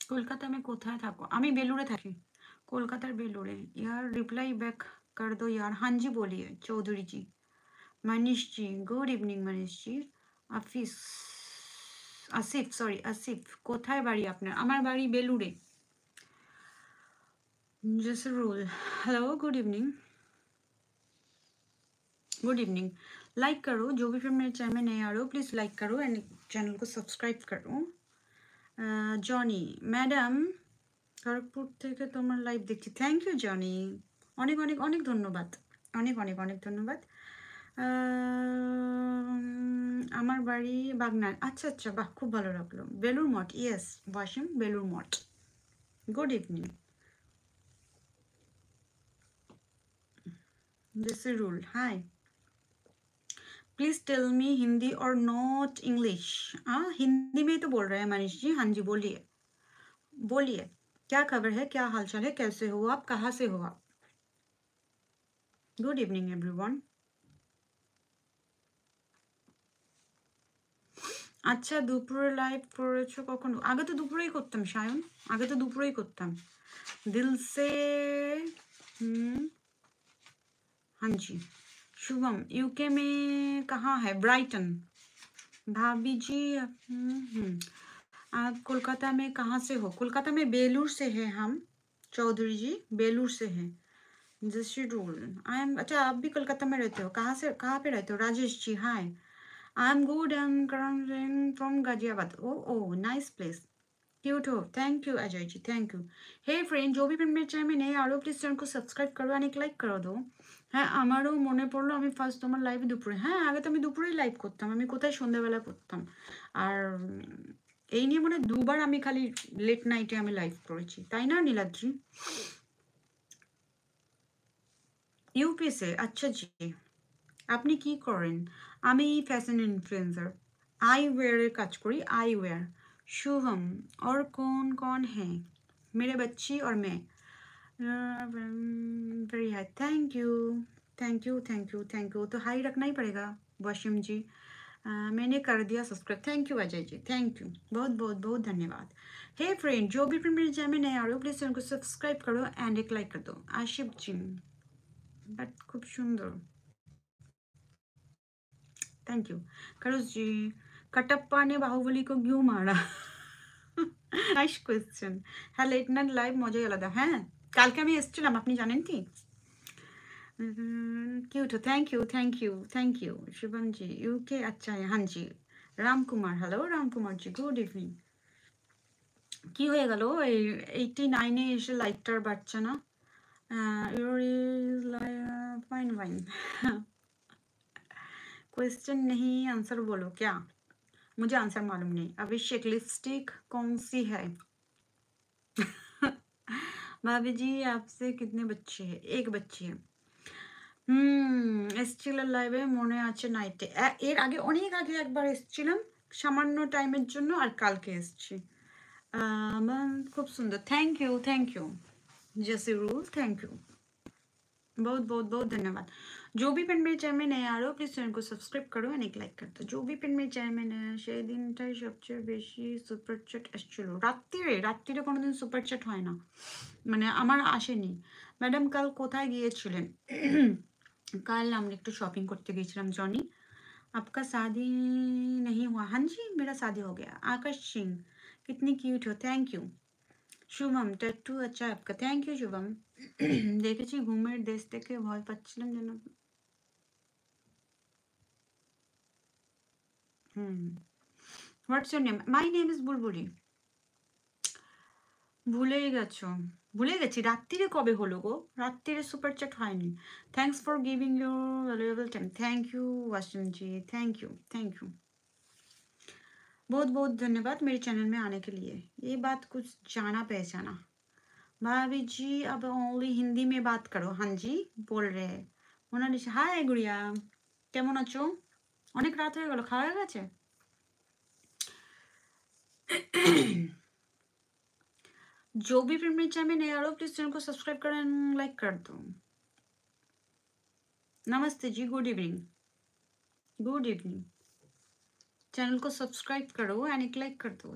কলকাতা में কোথায় থাকো? আমি বেলুড়ে থাকি। কলকাতার বেলুড়ে। यार रिप्लाई बैक कर दो यार। हाँ जी बोलिए चौधरी जी। Manish ji good evening Manish ji. আফিস আসিফ সরি আসিফ কোথায় বাড়ি আপনার? আমার বাড়ি বেলুড়ে। Jasrul hello good evening good evening. Like करो जो भी फिर मेरे चैनल में नए आ रहे हो प्लीज़ लाइक करो एंड चैनल को सब्सक्राइब करो। जॉनी मैडम খড়গপুর থেকে তোমার লাইভ দেখছি। থ্যাংক ইউ জনি, অনেক অনেক অনেক ধন্যবাদ, অনেক অনেক অনেক ধন্যবাদ। আমার বাড়ি বাগনান। আচ্ছা আচ্ছা, বাহ, খুব ভালো লাগলো। Belur Math, yes Wasim, Belur Math. Good evening. Jasrul hi, please tell me Hindi और नॉट इंग्लिश। हाँ हिंदी में ही तो बोल रहे हैं मनीष जी। हाँ जी बोलिए बोलिए, क्या खबर है, क्या हालचाल है, कैसे हो आप, कहाँ से हो आप? Good evening everyone. আচ্ছা দুপুরে লাইভ করেছো কখন? আগে তো দুপুরেই করতাম সায়ন, আগে তো দুপুরেই করতাম। दिल से हाँ जी। शुभम यूके में कहाँ है? ब्राइटन। भाभी जी आप कोलकाता में कहाँ से हो? कोलकाता में बेलूर से है हम। चौधरी जी बेलूर से हैं। जसरुल आई एम। अच्छा आप भी कोलकाता में रहते हो? कहाँ से, कहाँ पे रहते हो? राजेश जी हाय, I'm good and coming from Ghaziabad. Oh, nice place. Cute हो। Thank you Ajay ji, thank you. Hey friend, जो भी मेरे चैनल में नए आ रहे हो प्लीज चैनल को সাবস্ক্রাইব করো আর লাইক করে দাও। হ্যাঁ আমারও মনে পড়লো আমি ফার্স্ট তোমার লাইভ দুপুরে, হ্যাঁ আগে তো আমি দুপুরেই লাইভ করতাম, আমি কোথায় সন্ধ্যাবেলা করতাম। আর এই নিয়ে মনে দুবার আমি খালি লেট নাইটে আমি লাইভ করেছি, তাই না নীলাদ্রি? ইউপি সে? আচ্ছা জি। আপনি কি করেন? আমি ফ্যাশন ইনফ্লুয়েন্সার, आई वेयर काज करी, आई वेयर। शुभम और कौन कौन है? मेरे बच्ची और मैं। Very high, thank you thank you thank you thank you. तो हाई रखना ही पड़ेगा वशिम जी। मैंने कर दिया subscribe. Thank you Ajay ji, thank you, बहुत बहुत बहुत धन्यवाद। हे फ्रेंड, जो भी फ्रेंड मेरे चैनल में नए आ रहे हो प्लीज़ चैनल को सब्सक्राइब करो एंड एक लाइक कर दो। आशिफ जी बट खूब सुंदर, थैंक यू। करोज जी कटप्पा ने बाहुबली को क्यों मारा? Nice question. হ্যাঁ লেট নাইট লাইভ মজাই আলাদা। হ্যাঁ কালকে আমি এসেছিলাম, আপনি জানেন কি? Cute, thank you thank you thank you. Shubham ji UK, আচ্ছা হ্যাঁ জি। Ram Kumar, hello Ram Kumar ji, good evening. কি হয়ে গেল এই 89-এ এসে লাইটটার বাচ্চা না? Your is fine fine. Question नहीं आंसर बोलो क्या? मुझे आंसर मालूम नहीं। अभिषेक लिपस्टिक कौन सी है? भाभी जी आपसे कितने बच्चे हैं? एक बच्ची है। এসেছিলাম লাইভে মনে আছে নাইটে, এর আগে অনেক আগে একবার এসেছিলাম সামান্য টাইমের জন্য, আর কালকে এসেছি। খুব সুন্দর, থ্যাংক ইউ जसरूल, थैंक यू, बहुत बहुत बहुत धन्यवाद। जो भी फ्रेंड मेरे चैनल में नए आ रहे हो प्लीज चैनल को सब्सक्राइब करो एंड एक लाइक कर दो। जो भी फ्रेंड मेरे चैनल में नया সেই দিনটাই সবচেয়ে বেশি সুপার চ্যাট এসেছিল। রাত্রিরে, রাত্রিরে কোনোদিন সুপার চ্যাট হয় না, মানে আমার আসেনি। ম্যাডাম কাল কোথায় গিয়েছিলেন? कल हम एक तो शॉपिंग करते गए जॉनी। आपका शादी नहीं हुआ? हाँ जी मेरा शादी हो गया। आकाश सिंह कितनी क्यूट हो, थैंक यू। শুভম ট্যাটু আচ্ছা आपका, থ্যাংক ইউ শুভম। দেখেছি ঘুমের দেশ থেকে ভয় পাচ্ছিলাম যেন। What's your name? My name is বুলবুলি। ভুলেই গেছো? ভুলে গেছি। রাত্রিরে কবে হলো গো? রাত্রিরে সুপার চ্যাট হয়নি। Thanks for giving your valuable time. Thank you Washim ji, thank you thank you, बहुत बहुत धन्यवाद मेरे चैनल में आने के लिए। ये बात कुछ जाना पहचाना। भाभी जी अब ओनली हिंदी में बात करो। हाँ जी बोल रहे हैं। मोनालिसा हाय गुड़िया, কেমন আছো? অনেক রাত হয়ে গেল, খাওয়া হয়ে গেছে? जो भी फिल्म मेरे चैनल में नए आ रहे हो प्लीज चैनल को सब्सक्राइब कर एंड लाइक कर दो। नमस्ते जी, good evening, good evening. Channel को सब्सक्राइब करो एंड एक लाइक कर दो।